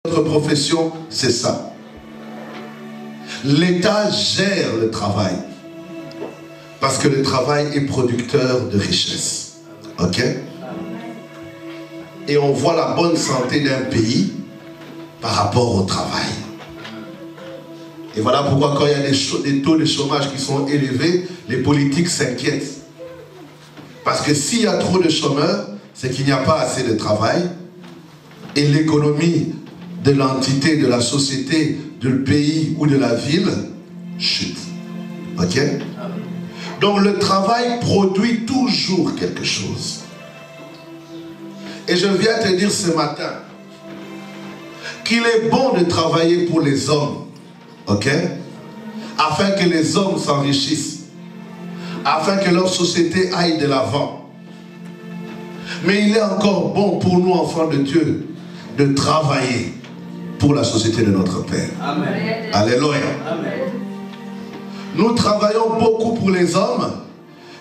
notre profession, c'est ça. L'État gère le travail. Parce que le travail est producteur de richesse. Ok? Et on voit la bonne santé d'un pays par rapport au travail. Et voilà pourquoi quand il y a des taux de chômage qui sont élevés, les politiques s'inquiètent. Parce que s'il y a trop de chômeurs, c'est qu'il n'y a pas assez de travail. Et l'économie de l'entité, de la société, du pays ou de la ville chute. Ok? Donc le travail produit toujours quelque chose. Et je viens te dire ce matin qu'il est bon de travailler pour les hommes. Ok? Afin que les hommes s'enrichissent. Afin que leur société aille de l'avant. Mais il est encore bon pour nous, enfants de Dieu, de travailler pour la société de notre Père. Amen. Alléluia. Amen. Nous travaillons beaucoup pour les hommes,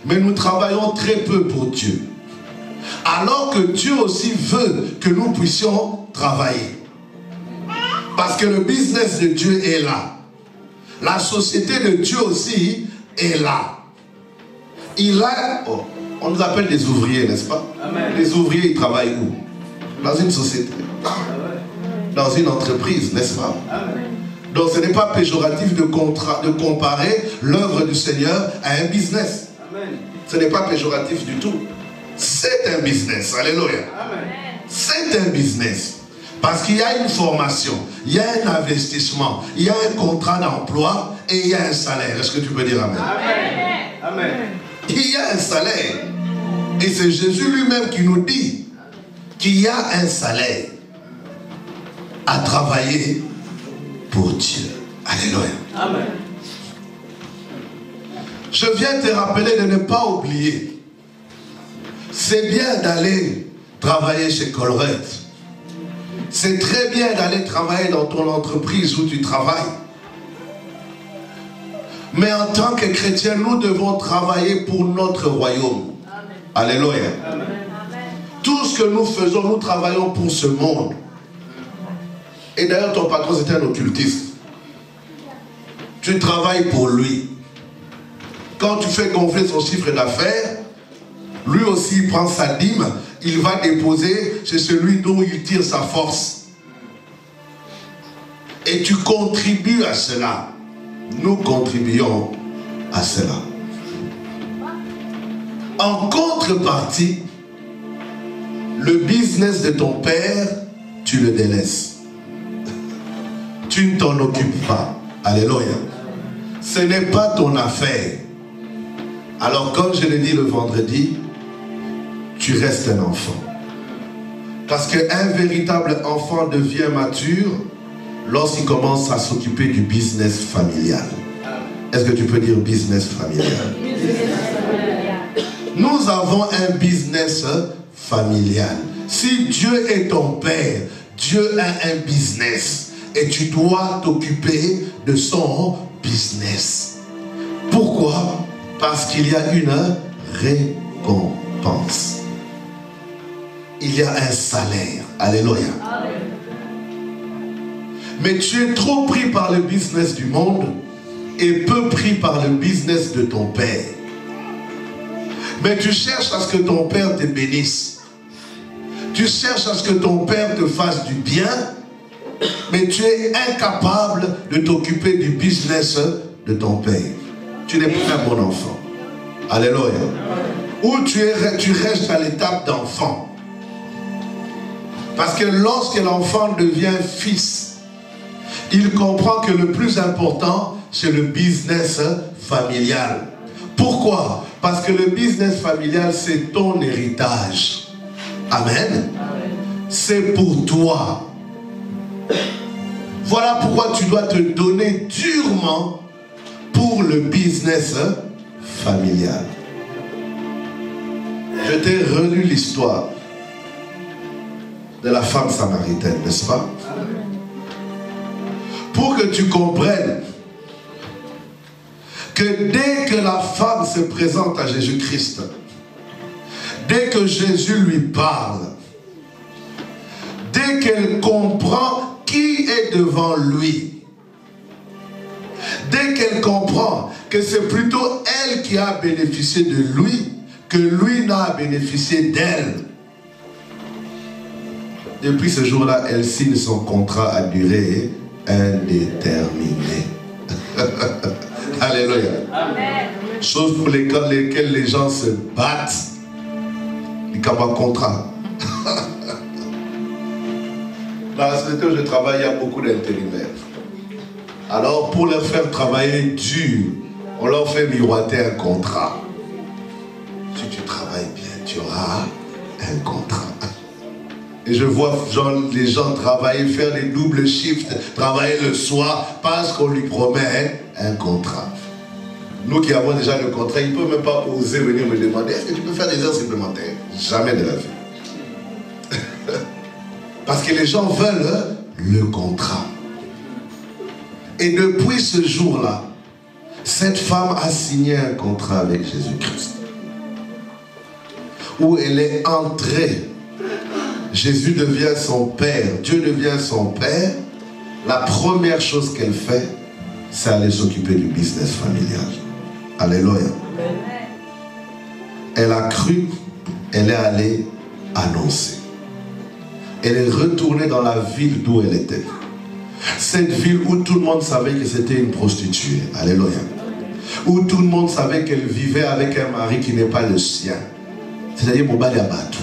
mais nous travaillons très peu pour Dieu. Alors que Dieu aussi veut que nous puissions travailler. Parce que le business de Dieu est là. La société de Dieu aussi est là. Il a... Oh, on nous appelle des ouvriers, n'est-ce pas? Amen. Les ouvriers, ils travaillent où? Dans une société. Dans une entreprise, n'est-ce pas? Amen. Donc ce n'est pas péjoratif de comparer l'œuvre du Seigneur à un business. Amen. Ce n'est pas péjoratif du tout. C'est un business. Alléluia. C'est un business. Parce qu'il y a une formation, il y a un investissement, il y a un contrat d'emploi et il y a un salaire. Est-ce que tu peux dire Amen? Amen. Amen. Il y a un salaire. Et c'est Jésus lui-même qui nous dit qu'il y a un salaire à travailler pour Dieu. Alléluia. Amen. Je viens te rappeler de ne pas oublier. C'est bien d'aller travailler chez Colruyt. C'est très bien d'aller travailler dans ton entreprise où tu travailles. Mais en tant que chrétien, nous devons travailler pour notre royaume. Amen. Alléluia. Amen. Tout ce que nous faisons, nous travaillons pour ce monde. Et d'ailleurs, ton patron, c'est un occultiste. Tu travailles pour lui. Quand tu fais gonfler son chiffre d'affaires, lui aussi il prend sa dîme, il va déposer chez celui dont il tire sa force. Et tu contribues à cela. Nous contribuons à cela. En contrepartie, le business de ton père, tu le délaisses. Tu ne t'en occupes pas. Alléluia. Ce n'est pas ton affaire. Alors comme je l'ai dit le vendredi, tu restes un enfant. Parce qu'un véritable enfant devient mature lorsqu'il commence à s'occuper du business familial. Est-ce que tu peux dire business familial? Nous avons un business familial. Si Dieu est ton père, Dieu a un business. Et tu dois t'occuper de son business. Pourquoi? Parce qu'il y a une récompense. Il y a un salaire. Alléluia. Mais tu es trop pris par le business du monde et peu pris par le business de ton père. Mais tu cherches à ce que ton père te bénisse. Tu cherches à ce que ton père te fasse du bien. Mais tu es incapable de t'occuper du business de ton père. Tu n'es pas un bon enfant. Alléluia. Ou tu restes à l'étape d'enfant. Parce que lorsque l'enfant devient fils, il comprend que le plus important, c'est le business familial. Pourquoi? Parce que le business familial, c'est ton héritage. Amen. C'est pour toi. Voilà pourquoi tu dois te donner durement pour le business familial. Je t'ai relu l'histoire de la femme samaritaine, n'est-ce pas? Pour que tu comprennes que dès que la femme se présente à Jésus-Christ, dès que Jésus lui parle, dès qu'elle comprend qui devant lui, dès qu'elle comprend que c'est plutôt elle qui a bénéficié de lui, que lui n'a bénéficié d'elle, depuis ce jour-là, elle signe son contrat à durée indéterminée. Alléluia. Amen. Chose pour lesquelles les gens se battent. Il y a un contrat. Dans la société où je travaille, il y a beaucoup d'intérimaires. Alors, pour leur faire travailler dur, on leur fait miroiter un contrat. Si tu travailles bien, tu auras un contrat. Et je vois les gens travailler, faire des doubles shifts, travailler le soir, parce qu'on lui promet un contrat. Nous qui avons déjà le contrat, il ne peut même pas oser venir me demander, est-ce que tu peux faire des heures supplémentaires? Jamais de la vie. Parce que les gens veulent le contrat. Et depuis ce jour-là, cette femme a signé un contrat avec Jésus-Christ. Où elle est entrée. Jésus devient son Père, Dieu devient son Père. La première chose qu'elle fait, c'est aller s'occuper du business familial. Alléluia. Elle a cru, elle est allée annoncer. Elle est retournée dans la ville d'où elle était. Cette ville où tout le monde savait que c'était une prostituée. Alléluia. Où tout le monde savait qu'elle vivait avec un mari qui n'est pas le sien. C'est-à-dire Mobali Abatou.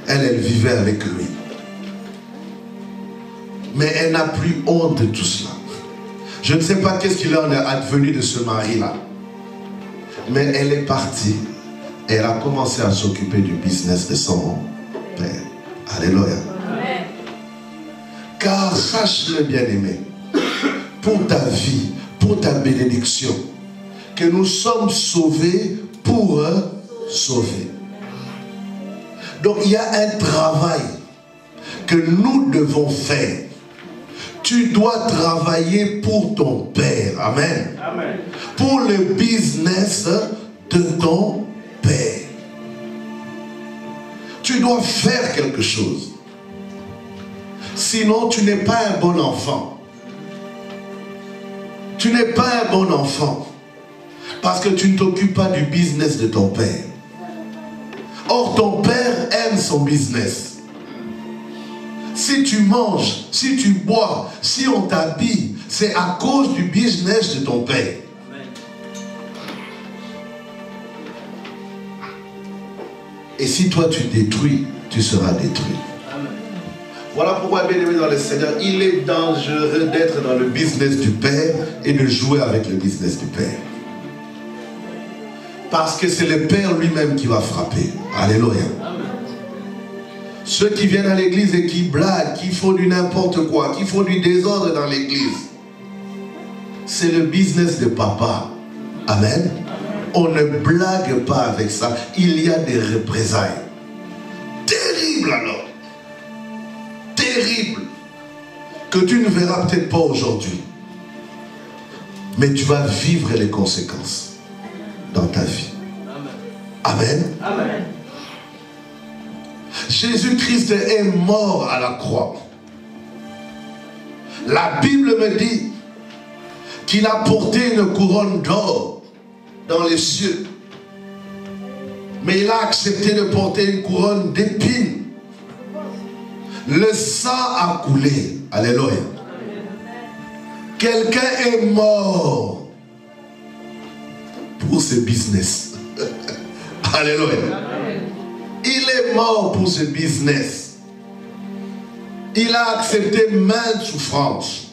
Elle vivait avec lui. Mais elle n'a plus honte de tout cela. Je ne sais pas qu'est-ce qu'il en est advenu de ce mari-là. Mais elle est partie. Et elle a commencé à s'occuper du business de son père. Alléluia. Amen. Car sache-le, bien-aimé, pour ta vie, pour ta bénédiction, que nous sommes sauvés pour sauver. Donc il y a un travail que nous devons faire. Tu dois travailler pour ton Père. Amen. Amen. Pour le business de ton Père. Tu dois faire quelque chose. Sinon, tu n'es pas un bon enfant. Tu n'es pas un bon enfant. Parce que tu ne t'occupes pas du business de ton Père. Or, ton Père aime son business. Si tu manges, si tu bois, si on t'habille, c'est à cause du business de ton Père. Et si toi tu détruis, tu seras détruit. Voilà pourquoi, bien aimé dans le Seigneur, il est dangereux d'être dans le business du Père et de jouer avec le business du Père. Parce que c'est le Père lui-même qui va frapper. Alléluia. Ceux qui viennent à l'église et qui blaguent, qui font du n'importe quoi, qui font du désordre dans l'église, c'est le business de papa. Amen. On ne blague pas avec ça. Il y a des représailles. Terrible alors. Terrible. Que tu ne verras peut-être pas aujourd'hui. Mais tu vas vivre les conséquences dans ta vie. Amen. Amen. Jésus-Christ est mort à la croix. La Bible me dit qu'il a porté une couronne d'or dans les cieux. Mais il a accepté de porter une couronne d'épines. Le sang a coulé. Alléluia. Quelqu'un est mort pour ce business. Alléluia. Il est mort pour ce business. Il a accepté maintes souffrances.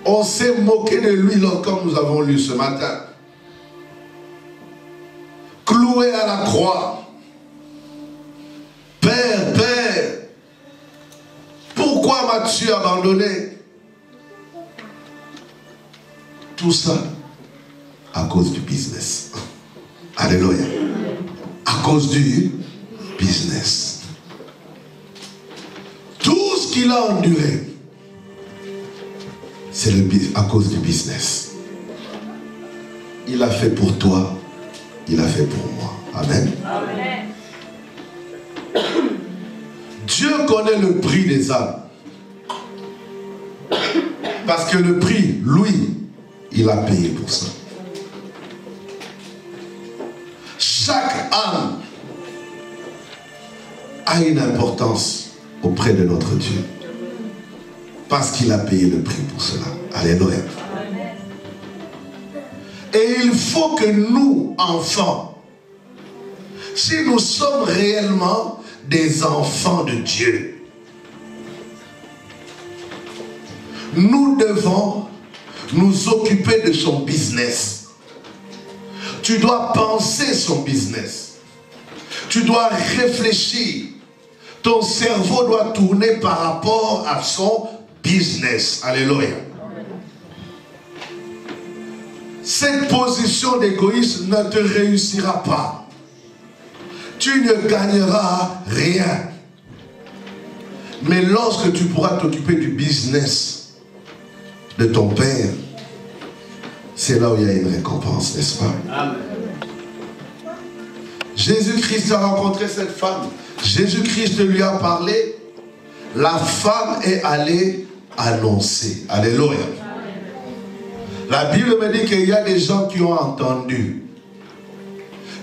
On s'est moqué de lui comme nous avons lu ce matin. Cloué à la croix. Père, Père, pourquoi m'as-tu abandonné? Tout ça à cause du business. Alléluia. À cause du business. Tout ce qu'il a enduré, c'est à cause du business. Il a fait pour toi, il a fait pour moi. Amen. Amen. Dieu connaît le prix des âmes. Parce que le prix, lui, il a payé pour ça. Chaque âme a une importance auprès de notre Dieu. Parce qu'il a payé le prix pour cela. Alléluia. Et il faut que nous, enfants, si nous sommes réellement des enfants de Dieu, nous devons nous occuper de son business. Tu dois penser son business. Tu dois réfléchir. Ton cerveau doit tourner par rapport à son business. Alléluia. Cette position d'égoïsme ne te réussira pas. Tu ne gagneras rien. Mais lorsque tu pourras t'occuper du business de ton Père, c'est là où il y a une récompense, n'est-ce pas? Amen. Jésus-Christ a rencontré cette femme. Jésus-Christ lui a parlé. La femme est allée annoncer. Alléluia. La Bible me dit qu'il y a des gens qui ont entendu.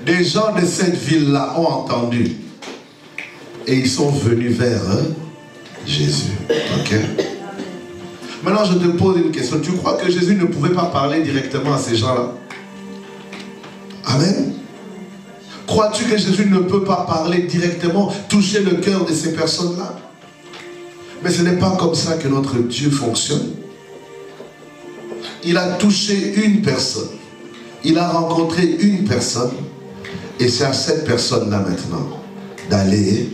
Des gens de cette ville-là ont entendu. Et ils sont venus vers Jésus. Ok? Maintenant, je te pose une question. Tu crois que Jésus ne pouvait pas parler directement à ces gens-là? Amen. Crois-tu que Jésus ne peut pas parler directement, toucher le cœur de ces personnes-là? Mais ce n'est pas comme ça que notre Dieu fonctionne. Il a touché une personne. Il a rencontré une personne. Et c'est à cette personne-là maintenant d'aller